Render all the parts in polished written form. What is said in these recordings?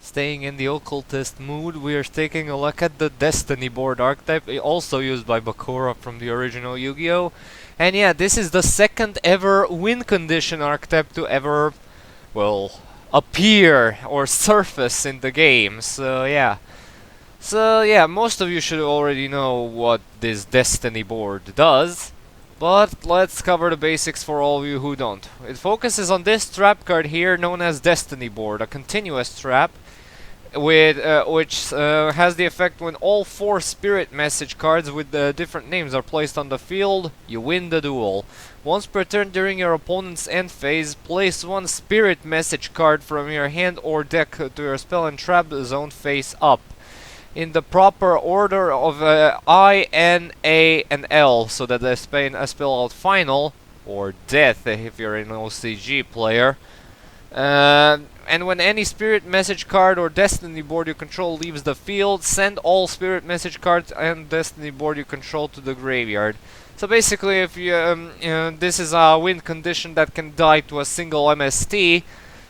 Staying in the occultist mood, we are taking a look at the Destiny board archetype, also used by Bakura from the original Yu-Gi-Oh! And yeah, this is the second ever win condition archetype to ever, well, appear or surface in the game. So yeah, most of you should already know what this Destiny board does. But let's cover the basics for all of you who don't. It focuses on this trap card here known as Destiny board, a continuous trap with which has the effect when all 4 spirit message cards with different names are placed on the field, you win the duel. Once per turn during your opponent's end phase, place 1 spirit message card from your hand or deck to your spell and trap zone face up, in the proper order of I, N, A, and L, so that they spell out final, or death if you're an OCG player. And when any spirit message card or destiny board you control leaves the field, send all spirit message cards and destiny board you control to the graveyard. So basically, if you, this is a win condition that can die to a single MST.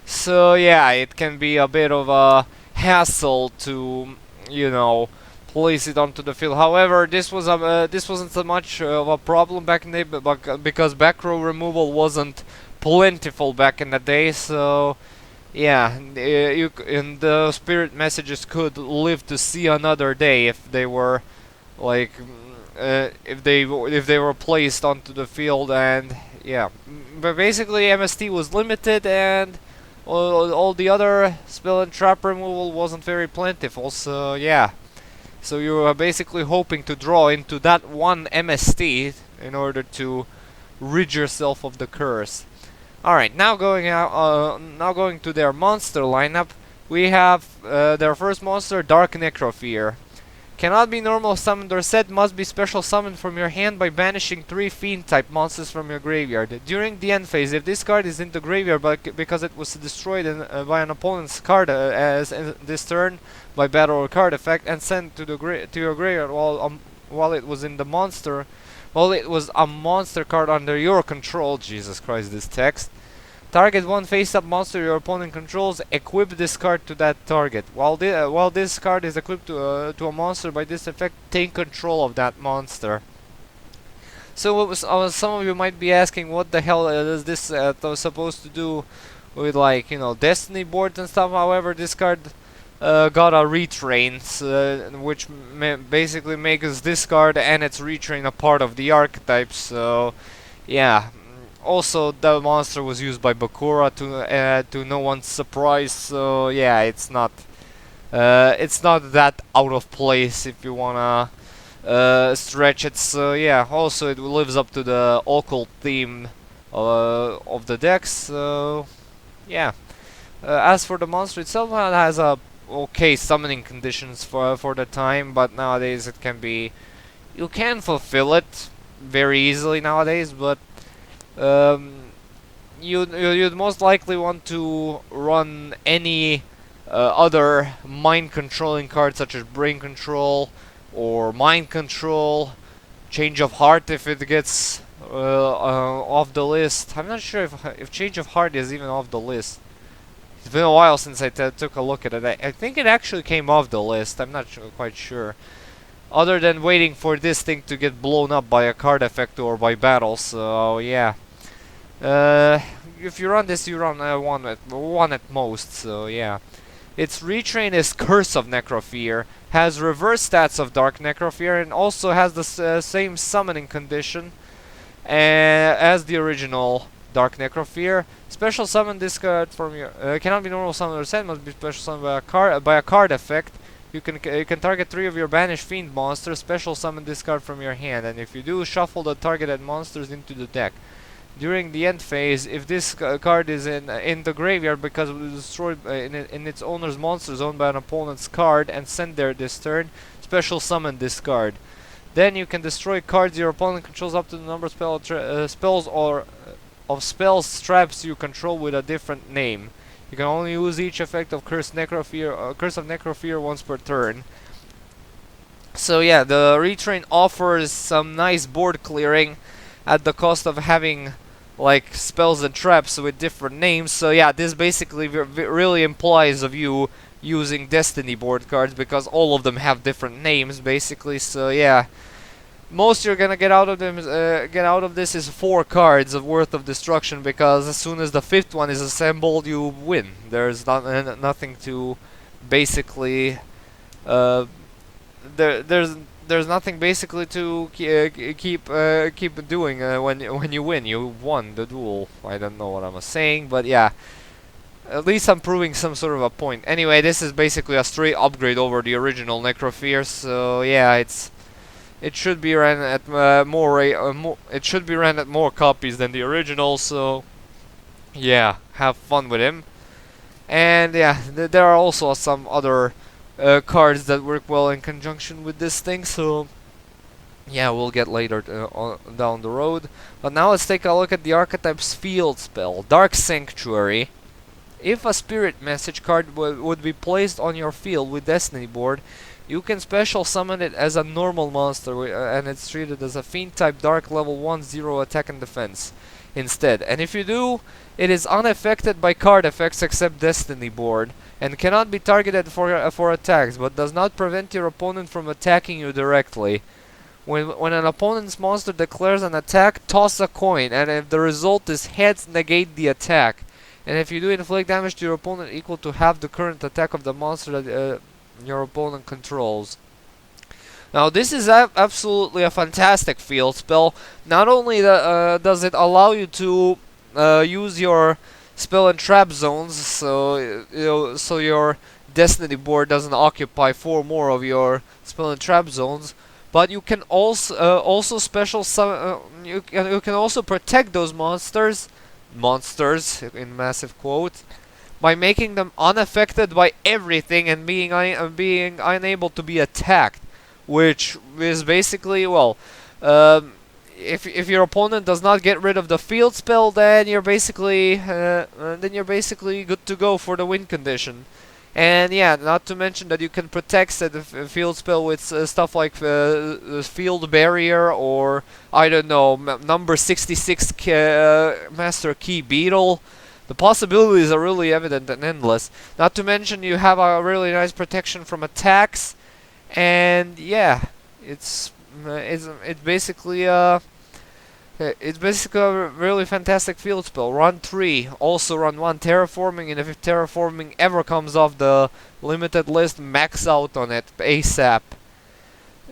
So yeah, it can be a bit of a hassle to, place it onto the field. However, this wasn't so much of a problem back in the day, because back row removal wasn't plentiful back in the day. So yeah, and the spirit messages could live to see another day if they were like if they were placed onto the field. And yeah, but basically MST was limited, and all the other spell and trap removal wasn't very plentiful. So yeah, so you are basically hoping to draw into that one MST in order to rid yourself of the curse. Alright, now going to their monster lineup, we have their first monster, Dark Necrofear. Cannot be normal summoned or set, must be special summoned from your hand by banishing 3 fiend type monsters from your graveyard. During the end phase, if this card is in the graveyard because it was destroyed by an opponent's card as in this turn by battle or card effect, and sent to your graveyard while it was in the monster. Well, it was a monster card under your control. Jesus Christ, this text. Target 1 face-up monster your opponent controls. Equip this card to that target. While this card is equipped to a monster by this effect, take control of that monster. So some of you might be asking, what the hell is this supposed to do with, like, Destiny boards and stuff? However, this card got a retrain, which basically makes this card and its retrain a part of the archetype. So yeah, also the monster was used by Bakura to no one's surprise. So yeah, it's not that out of place if you wanna stretch it. So yeah, also it lives up to the occult theme of the decks. So yeah, as for the monster itself, it has a okay summoning conditions for the time, but nowadays you can fulfill it very easily nowadays. But you'd most likely want to run any other mind controlling cards, such as brain control or mind control, change of heart if it gets off the list. I'm not sure if change of heart is even off the list. It's been a while since I took a look at it. I think it actually came off the list. I'm not quite sure. Other than waiting for this thing to get blown up by a card effect or by battle. So yeah. If you run this, you run one at most. So yeah. Its retrain is Curse of Necrofear. Has reverse stats of Dark Necrofear, and also has the same summoning condition as the original Dark Necrofear. Special summon this card from your cannot be normal summoned or sent, must be special summoned by a card effect. You can target 3 of your banished fiend monsters, special summon this card from your hand, and if you do, shuffle the targeted monsters into the deck. During the end phase, if this card is in the graveyard because it was destroyed in its owner's monster zone by an opponent's card and sent there this turn, special summon this card. Then you can destroy cards your opponent controls up to the number of spells or of spells traps you control with a different name. You can only use each effect of Curse of Necrofear once per turn. So yeah, the retrain offers some nice board clearing at the cost of having like spells and traps with different names. So yeah, this basically really implies of you using Destiny board cards, because all of them have different names basically. So yeah, most you're gonna get out of them this is 4 cards of worth of destruction, because as soon as the 5th one is assembled, you win. There's nothing to basically there's nothing basically to keep doing when you win. You won the duel. I don't know what I'm saying, but yeah. At least I'm proving some sort of a point. Anyway, this is basically a straight upgrade over the original Necrofear. So yeah, it should be ran at it should be ran at more copies than the original. So yeah, have fun with him. And yeah, there are also some other cards that work well in conjunction with this thing. So yeah, we'll get later down the road. But now let's take a look at the Archetype's field spell, Dark Sanctuary. If a spirit message card would be placed on your field with Destiny board, you can special summon it as a normal monster, and it's treated as a fiend type dark level 1/0 attack and defense instead. And if you do, it is unaffected by card effects except Destiny board, and cannot be targeted for attacks, but does not prevent your opponent from attacking you directly. When an opponent's monster declares an attack, toss a coin, and if the result is heads, negate the attack. And if you do inflict damage to your opponent equal to half the current attack of the monster that your opponent controls. Now this is absolutely a fantastic field spell. Not only does it allow you to use your spell and trap zones, so so your Destiny board doesn't occupy 4 more of your spell and trap zones, but you can also special you can also protect those monsters in massive quote, by making them unaffected by everything and being unable to be attacked, which is basically, well, if your opponent does not get rid of the field spell, then you're basically good to go for the win condition. And yeah, not to mention that you can protect said field spell with stuff like field barrier, or I don't know, number 66 master key beetle. The possibilities are really evident and endless. Not to mention you have a really nice protection from attacks, and yeah, it's basically a really fantastic field spell. Run 3, also run 1 terraforming, and if terraforming ever comes off the limited list, max out on it ASAP.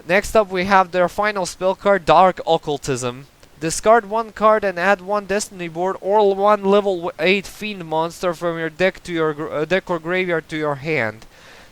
Next up we have their final spell card, Dark Occultism. Discard 1 card and add 1 Destiny board or 1 level 8 fiend monster from your deck to your deck or graveyard to your hand.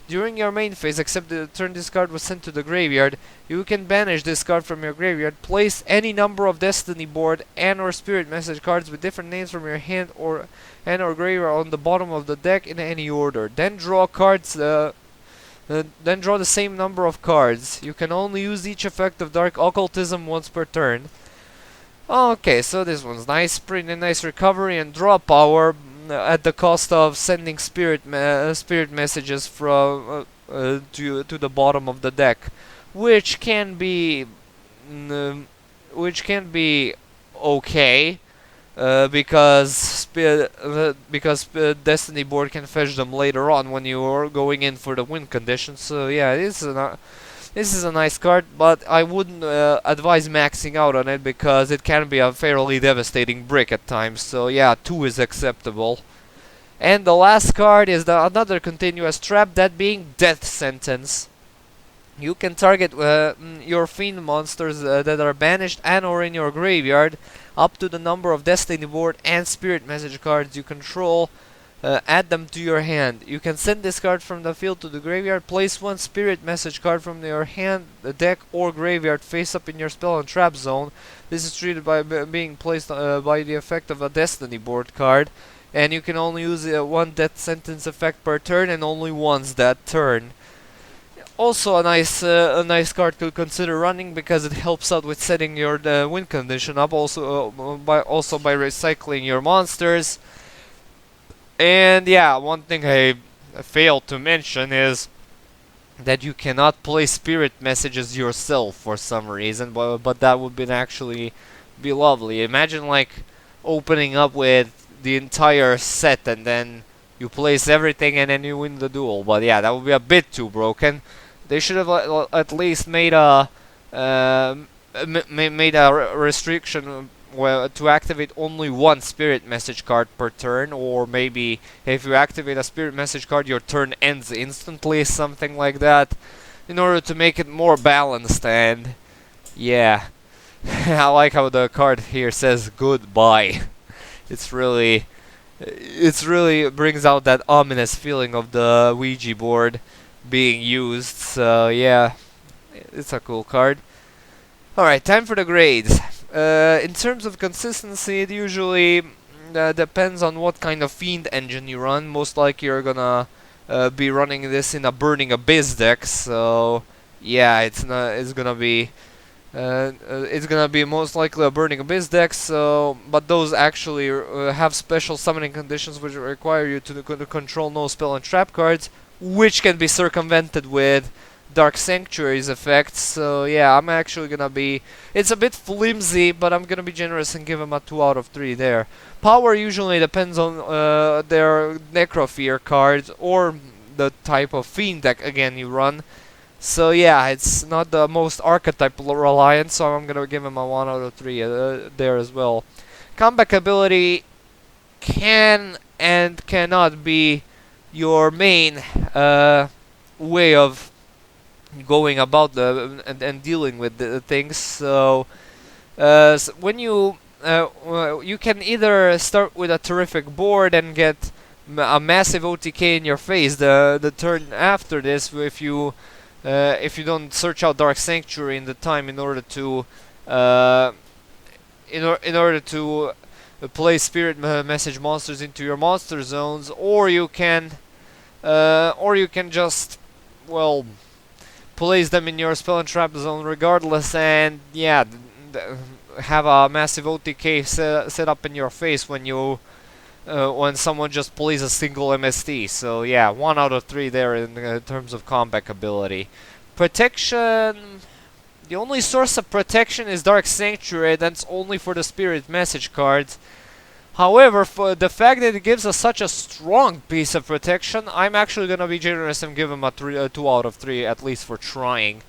During your main phase, except the turn this card was sent to the graveyard, you can banish this card from your graveyard, place any number of Destiny board and or spirit message cards with different names from your hand or graveyard on the bottom of the deck in any order. Then draw cards. Then draw the same number of cards. You can only use each effect of Dark Occultism once per turn. Okay, so this one's nice, pretty nice recovery and draw power. At the cost of sending spirit messages from to the bottom of the deck, which can be okay, because Destiny board can fetch them later on when you are going in for the win condition. So yeah, this is a nice card, but I wouldn't advise maxing out on it, because it can be a fairly devastating brick at times. So yeah, 2 is acceptable. And the last card is another continuous trap, that being Death Sentence. You can target your fiend monsters that are banished and or in your graveyard, up to the number of Destiny board and spirit message cards you control. Add them to your hand. You can send this card from the field to the graveyard. Place 1 spirit message card from your hand, the deck, or graveyard face up in your spell and trap zone. This is treated by being placed by the effect of a Destiny board card, and you can only use 1 Death Sentence effect per turn, and only once that turn. Also a nice card to consider running, because it helps out with setting your win condition up. Also by recycling your monsters. And yeah, one thing I failed to mention is that you cannot play spirit messages yourself for some reason, but that would actually be lovely. Imagine like opening up with the entire set and then you place everything and then you win the duel. But yeah, that would be a bit too broken. They should have at least made a restriction well, to activate only one spirit message card per turn, or maybe if you activate a spirit message card, your turn ends instantly, something like that, in order to make it more balanced. And yeah, I like how the card here says goodbye. It's really brings out that ominous feeling of the Ouija board being used. So yeah, it's a cool card. Alright, time for the grades. In terms of consistency, it usually depends on what kind of Fiend engine you run. Most likely you're gonna be running this in a Burning Abyss deck, so yeah, it's gonna be most likely a Burning Abyss deck. So, but those actually have special summoning conditions which require you to control no spell and trap cards, which can be circumvented with Dark Sanctuary's effects. So yeah, I'm actually gonna be... It's a bit flimsy, but I'm gonna be generous and give them a 2 out of 3 there. Power usually depends on their Necrofear cards or the type of Fiend deck again you run. So yeah, it's not the most Archetype reliant, so I'm gonna give him a 1 out of 3 there as well. Comeback ability can and cannot be your main way of going about and dealing with the things. So, when you you can either start with a terrific board and get a massive OTK in your face the turn after this if you don't search out Dark Sanctuary in the time in order to play Spirit Message monsters into your monster zones, or you can just, well, place them in your spell and trap zone regardless, and yeah, have a massive OTK set up in your face when you when someone just plays a single MST. So yeah, 1 out of 3 there in terms of comeback ability. Protection, the only source of protection is Dark Sanctuary. That's only for the Spirit Message cards. However, for the fact that it gives us such a strong piece of protection, I'm actually gonna be generous and give him a 2 out of 3, at least for trying.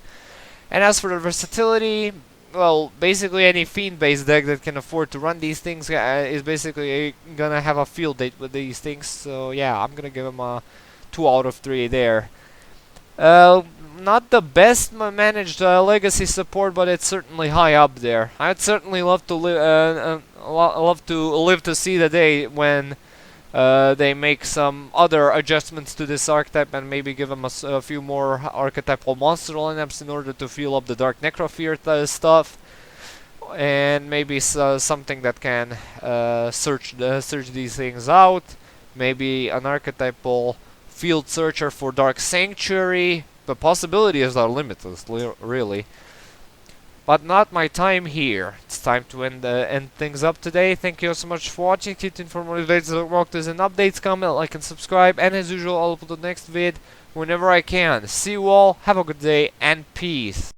And as for the versatility, well, basically any Fiend-based deck that can afford to run these things is basically gonna have a field date with these things. So yeah, I'm gonna give him a 2 out of 3 there. Not the best managed legacy support, but it's certainly high up there. I'd certainly love to live to see the day when they make some other adjustments to this archetype and maybe give them a few more archetypal monster lineups in order to fuel up the Dark Necrofear stuff, and maybe something that can search these things out. Maybe an archetypal field searcher for Dark Sanctuary. The possibilities are limitless, really. But not my time here. It's time to end things up today. Thank you so much for watching. Keep tuned for more videos, walkthroughs, and updates. Comment, like, and subscribe. And as usual, I'll upload the next vid whenever I can. See you all. Have a good day and peace.